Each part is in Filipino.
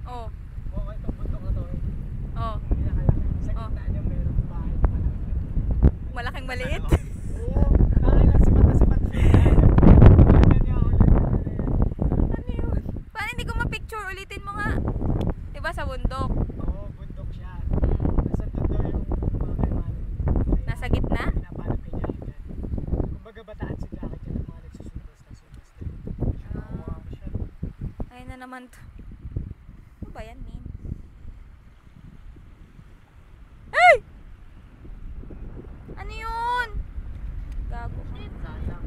Oh. Oo, itong bundok na to. Oh. Pinakalaki. Sa gitna niya meron bahay na malaki. Malaking maliit. Oo, tangay na sipat siya. Pagkakita niya ulit. Ano yun? Paano hindi ko ma-picture? Ulitin mo nga. Diba sa bundok? Oo, bundok siya. Nasa dundo yung mga kaimanin. Nasa gitna? Pinapanap kay Jackie. Kumbaga bataan si Jackie dyan ang mga nagsusubas. Kawawa ko siya. Ayun na naman to. Ano ba yan, Min? Ay! Ano yun? Gago ka. Sayang.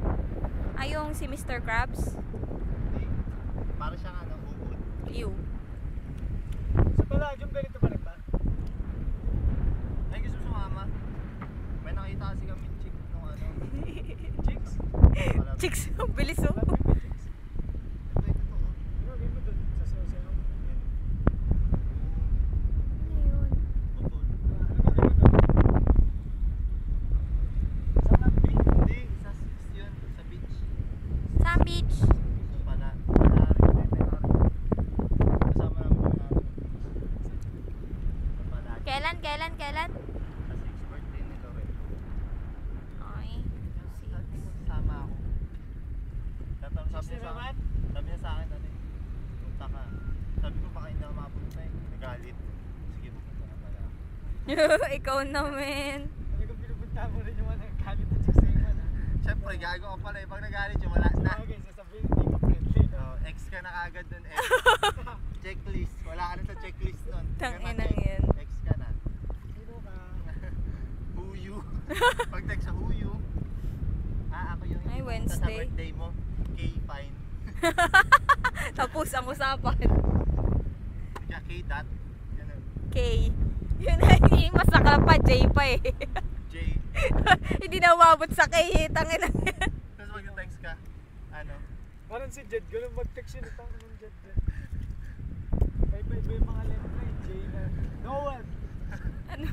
Ay, yung si Mr. Krabs? Hindi. Para siyang ano, uod. Ew. Sa Palladium, ganito pa rin ba? Ay, gusto mo sumama? May nakita kasi kami chick nung ano. Chicks? Alam. Chicks, ang bilis oh. Lapit na chicks. Ito to. Gawin mo dun sa sayo-sayo. Yan. Ano yun? Putol. Ano gagawin mo dun? Sa Nagbi? Hindi, sa 6 yun. Sa beach. Saan beach? So pala. Kasama namin yung namin. Sa pala. Kailan? Sa 6th birthday ni Lorel. Ay, Sabi mo, sama ako. Sabi Si niya sa Ramat? akin, ano eh, punta ka. Sabi ko baka hindi ako makapunta eh. Nagalit. Sige, pupunta na pala. ikaw naman. Talagang pinupunta mo rin yung mga nagkalit at sasayawan ha? Siyempre, gago ka pala eh. Pag nagalit yung wala na. Okay, sasabihin hindi ka friendly no? Oh, ex ka na kagad dun eh. Checklist. Wala ka na sa checklist nun. Tangina yun. Ex ka na. Sino ka? Who you? Pag text sa who you. Ako yung Ay, pumunta Wednesday. sa birthday mo. K, fine. Tapos ang usapan. Kaya K dot. Ganun. K. Yun na yung masakla pa, J pa eh. J. Hindi na umabot sa K eh. Tangina. Tapos pag text ka, ano? Parang si Jed, ganun mag-text yun. Itang ng Jed din. Iba yung mga letter na yung J na. Noel! Ano?